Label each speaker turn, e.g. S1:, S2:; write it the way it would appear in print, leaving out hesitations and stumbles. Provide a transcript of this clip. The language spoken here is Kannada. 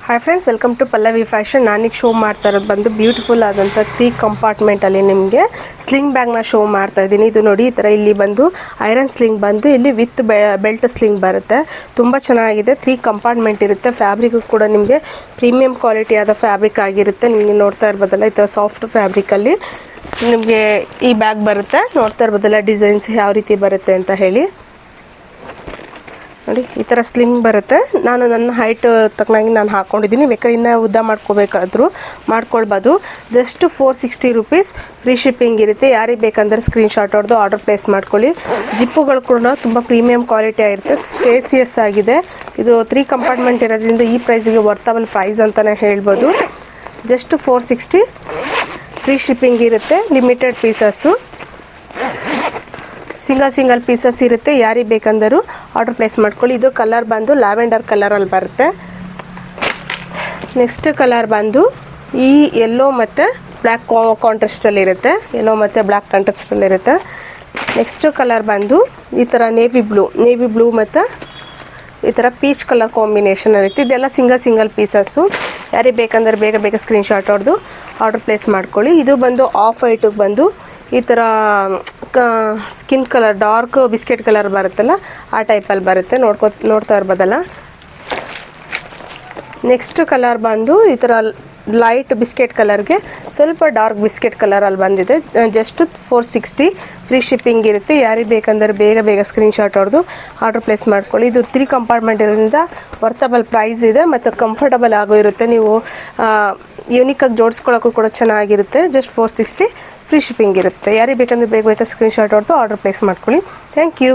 S1: Hi friends, welcome to Pallavi fashion. ನಾನೀಗ ಶೋ ಮಾಡ್ತಾ ಇರೋದು ಬಂದು ಬ್ಯೂಟಿಫುಲ್ ಆದಂಥ 3 ಕಂಪಾರ್ಟ್ಮೆಂಟಲ್ಲಿ ನಿಮಗೆ ಸ್ಲಿಂಗ್ ಬ್ಯಾಗ್ನ ಶೋ ಮಾಡ್ತಾ ಇದ್ದೀನಿ. ಇದು ನೋಡಿ, ಈ ಥರ ಇಲ್ಲಿ ಬಂದು ಐರನ್ ಸ್ಲಿಂಗ್ ಬಂದು ಇಲ್ಲಿ ವಿತ್ ಬೆಲ್ಟ್ ಸ್ಲಿಂಗ್ ಬರುತ್ತೆ. ತುಂಬ ಚೆನ್ನಾಗಿದೆ. 3 ಕಂಪಾರ್ಟ್ಮೆಂಟ್ ಇರುತ್ತೆ. ಫ್ಯಾಬ್ರಿಕ್ ಕೂಡ ನಿಮಗೆ ಪ್ರೀಮಿಯಂ ಕ್ವಾಲಿಟಿ ಆದ ಫ್ಯಾಬ್ರಿಕ್ ಆಗಿರುತ್ತೆ. ನಿಮಗೆ ನೋಡ್ತಾ ಇರ್ಬೋದಲ್ಲ, ಈ ಥರ ಸಾಫ್ಟ್ ಫ್ಯಾಬ್ರಿಕಲ್ಲಿ ನಿಮಗೆ ಈ ಬ್ಯಾಗ್ ಬರುತ್ತೆ. ನೋಡ್ತಾ ಇರ್ಬೋದಲ್ಲ ಡಿಸೈನ್ಸ್ ಯಾವ ರೀತಿ ಬರುತ್ತೆ ಅಂತ ಹೇಳಿ. ನೋಡಿ, ಈ ಥರ ಸ್ಲಿಂಗ್ ಬರುತ್ತೆ. ನಾನು ನನ್ನ ಹೈಟ್ ತಕ್ಕನಾಗಿ ನಾನು ಹಾಕ್ಕೊಂಡಿದ್ದೀನಿ. ಬೇಕಾದ್ರೆ ಇನ್ನೂ ಉದ್ದ ಮಾಡ್ಕೋಬೇಕಾದ್ರೂ ಮಾಡ್ಕೊಳ್ಬೋದು. ಜಸ್ಟ್ 460 ರೂಪೀಸ್ ಫ್ರೀ ಶಿಪ್ಪಿಂಗ್ ಇರುತ್ತೆ. ಯಾರಿಗೆ ಬೇಕಂದ್ರೆ ಸ್ಕ್ರೀನ್ಶಾಟ್ ಹೊಡೆದು ಆರ್ಡರ್ ಪ್ಲೇಸ್ ಮಾಡ್ಕೊಳ್ಳಿ. ಜಿಪ್ಪುಗಳು ಕೂಡ ತುಂಬ ಪ್ರೀಮಿಯಂ ಕ್ವಾಲಿಟಿ ಆಗಿರುತ್ತೆ. ಸ್ಪೇಸಿಯಸ್ ಆಗಿದೆ. ಇದು 3 ಕಂಪಾರ್ಟ್ಮೆಂಟ್ ಇರೋದ್ರಿಂದ ಈ ಪ್ರೈಸಿಗೆ ವರ್ತಬಲ್ ಪ್ರೈಸ್ ಅಂತಲೇ ಹೇಳ್ಬೋದು. ಜಸ್ಟ್ 460 ಫ್ರೀ ಶಿಪ್ಪಿಂಗ್ ಇರುತ್ತೆ. ಲಿಮಿಟೆಡ್ ಪೀಸಸ್ಸು, ಸಿಂಗಲ್ ಪೀಸಸ್ ಇರುತ್ತೆ. ಯಾರಿಗೆ ಬೇಕಂದರೂ ಆರ್ಡರ್ ಪ್ಲೇಸ್ ಮಾಡ್ಕೊಳ್ಳಿ. ಇದು ಕಲರ್ ಬಂದು ಲ್ಯಾವೆಂಡರ್ ಕಲರಲ್ಲಿ ಬರುತ್ತೆ. ನೆಕ್ಸ್ಟ್ ಕಲರ್ ಬಂದು ಈ ಯೆಲ್ಲೋ ಮತ್ತು ಬ್ಲ್ಯಾಕ್ ಕಾಂಟ್ರಾಸ್ಟಲ್ಲಿ ಇರುತ್ತೆ. ಯೆಲ್ಲೋ ಮತ್ತು ಬ್ಲ್ಯಾಕ್ ಕಾಂಟ್ರಾಸ್ಟಲ್ಲಿ ಇರುತ್ತೆ. ನೆಕ್ಸ್ಟ್ ಕಲರ್ ಬಂದು ಈ ಥರ ನೇವಿ ಬ್ಲೂ ಮತ್ತು ಈ ಥರ ಪೀಚ್ ಕಲರ್ ಕಾಂಬಿನೇಷನ್ ಇರುತ್ತೆ. ಇದೆಲ್ಲ ಸಿಂಗಲ್ ಪೀಸಸ್ಸು. ಯಾರಿಗೆ ಬೇಕಂದ್ರೆ ಬೇಗ ಸ್ಕ್ರೀನ್ಶಾಟ್ ಹೊಡೆದು ಆರ್ಡರ್ ಪ್ಲೇಸ್ ಮಾಡ್ಕೊಳ್ಳಿ. ಇದು ಬಂದು ಆಫ್ ವೈಟಿಗೆ ಬಂದು ಈ ಥರ skin colour dark biscuit colour ಬರುತ್ತಲ್ಲ, ಆ ಟೈಪಲ್ಲಿ ಬರುತ್ತೆ. ನೋಡ್ತಾ ಇರ್ಬೋದಲ್ಲ. ನೆಕ್ಸ್ಟ್ ಕಲರ್ ಬಂದು ಈ ಥರ ಲೈಟ್ ಬಿಸ್ಕೆಟ್ ಕಲರ್ಗೆ ಸ್ವಲ್ಪ ಡಾರ್ಕ್ ಬಿಸ್ಕೆಟ್ ಕಲರಲ್ಲಿ ಬಂದಿದೆ. ಜಸ್ಟ್ 460 ಫ್ರೀ ಶಿಪ್ಪಿಂಗ್ ಇರುತ್ತೆ. ಯಾರಿಗೆ ಬೇಕಂದ್ರೆ ಬೇಗ ಸ್ಕ್ರೀನ್ಶಾಟ್ ಹೊಡೆದು ಆರ್ಡರ್ ಪ್ಲೇಸ್ ಮಾಡ್ಕೊಳ್ಳಿ. ಇದು 3 ಕಂಪಾರ್ಟ್ಮೆಂಟ್ ಇರೋದ್ರಿಂದ ವರ್ತಬಲ್ ಪ್ರೈಸ್ ಇದೆ ಮತ್ತು ಕಂಫರ್ಟಬಲ್ ಆಗೋ ಇರುತ್ತೆ. ನೀವು ಯೂನಿಕಾಗಿ ಜೋಡಿಸ್ಕೊಳ್ಳೋಕ್ಕೂ ಕೂಡ ಚೆನ್ನಾಗಿರುತ್ತೆ. ಜಸ್ಟ್ 460 ಫ್ರೀ ಶಿಪ್ಪಿಂಗ್ ಇರುತ್ತೆ. ಯಾರಿಗೆ ಬೇಕಂದ್ರೆ ಬೇಗ ಸ್ಕ್ರೀನ್ಶಾಟ್ ಹೊಡೆದು ಆರ್ಡರ್ ಪ್ಲೇಸ್ ಮಾಡ್ಕೊಳ್ಳಿ. Thank you.